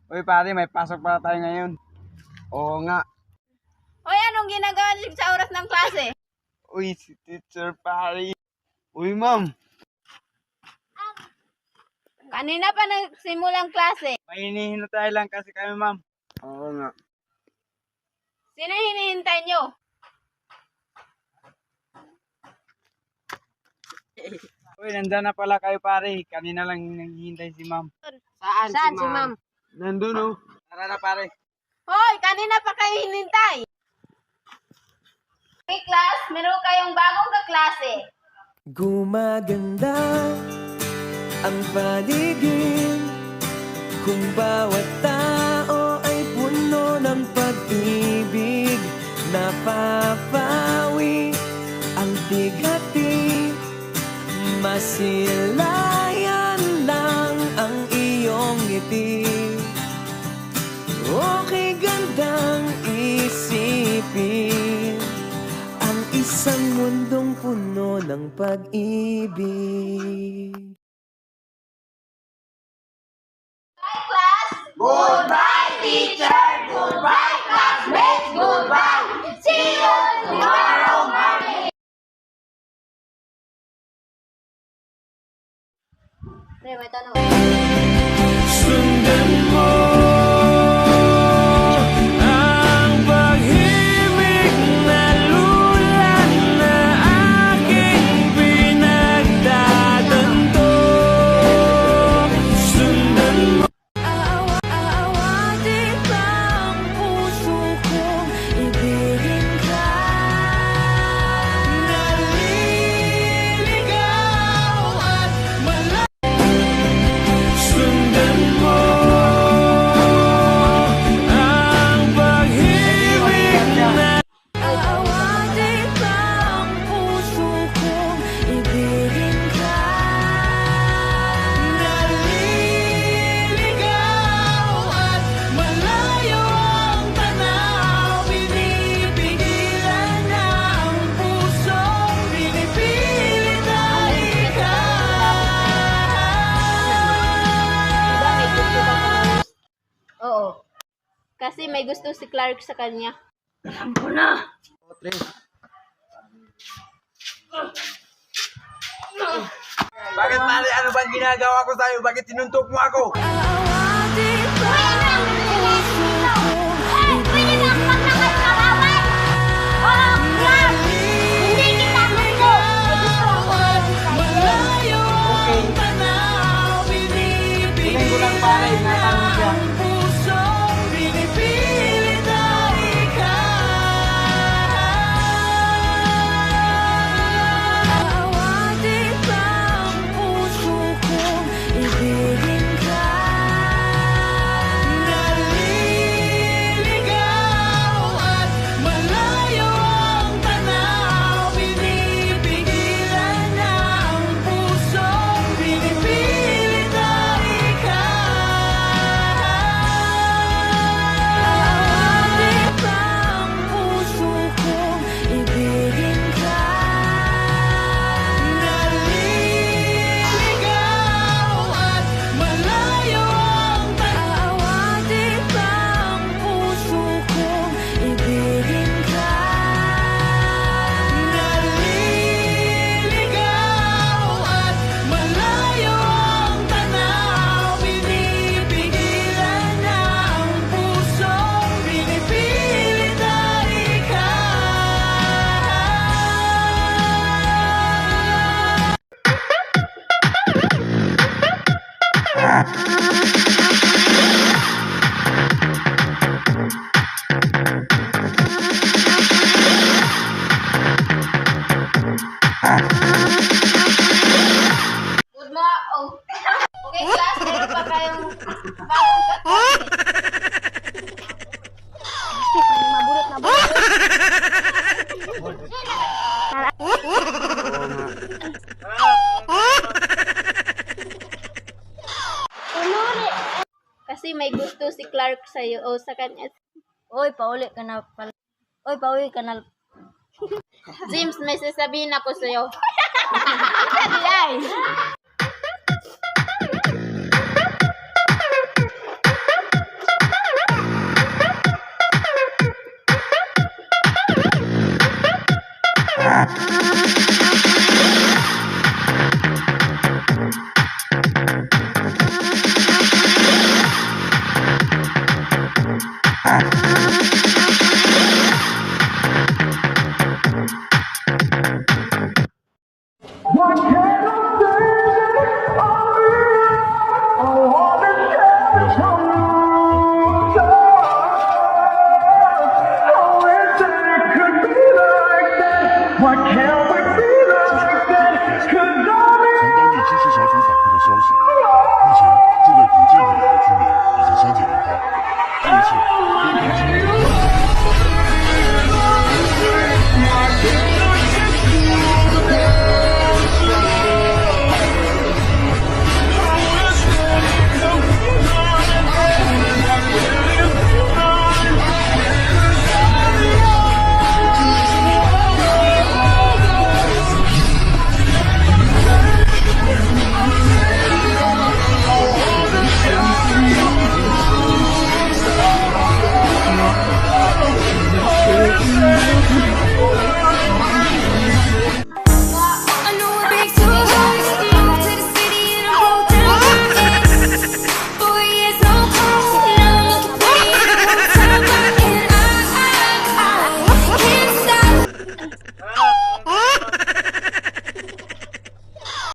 Uy pare, may pasok pala tayo ngayon. Oo nga. Hoy, anong ginagawa niyo sa oras ng klase? Uy, si teacher pare. Uy ma'am, Kanina pa nagsimulang klase. may hinihintay lang kasi kami ma'am. Oo nga. Sino hinihintay niyo? Uy, nandyan na pala kayo pare. Kanina lang naghihintay si ma'am. Saan si ma'am? Nandun oh. Tara na pare. Hoy, kanina pa kayo hinintay. Okay, class, meron kayong bagong kaklase. Gumaganda ang paligid kung bawat tao ay puno ng pag-ibig. Napapawi ang bigati, masilayan lang ang iyong ngiti. Okay gandang isipin ang isang mundong puno ng pag-ibig. Hi, class! Goodbye, teacher! Goodbye, classmates! Goodbye! See you tomorrow morning! Pre, may tanong. Sundan mo ang pag-ibig na lulan na aking pinagtatanto. Sundan mo. Aawati pa ang puso kong ibigin ka. Naliligaw at sundan mo ang pag-ibig na aawati pa ang puso kong ibigin ka. Naliligaw at malayo ang tanaw, pinipigilan na ang pusong pinipilit na Oo. Kasi may gusto si Clark sa kanya. Bakit pare, ano bang ginagawa ko sa'yo? Bakit tinuntok mo ako? aawati pa ang puso kong Pwede ba magkakalaban? Oo, Clark! Hindi kita gusto! May gusto ako ngayon sa'yo. malayo ang tanaw, Tingin ko lang pare, natanong siya. ang pusong pinipilit na aawati pa ang puso kong ibigin ka. Naliligaw at malayo ang tanaw, pinipigilan na ang pusong pinipilit na aawati pa ang puso kong ibigin ka. Naliligaw at malayo ang aawati pa ang puso kong ibigin ka. Naliligaw at malayo ang tanaw, pinipigilan na ang pusong pinipilit na Good morning. Oh. Okay, class, meron pa kayong bagong kaklase. Mabulot na bulot. Kasi may gusto si Clark sa'yo o sa kanya. Oy, pauli ka na pala. Oy, pauli ka na. James, may sasabihin ako sa'yo. Sabi ay.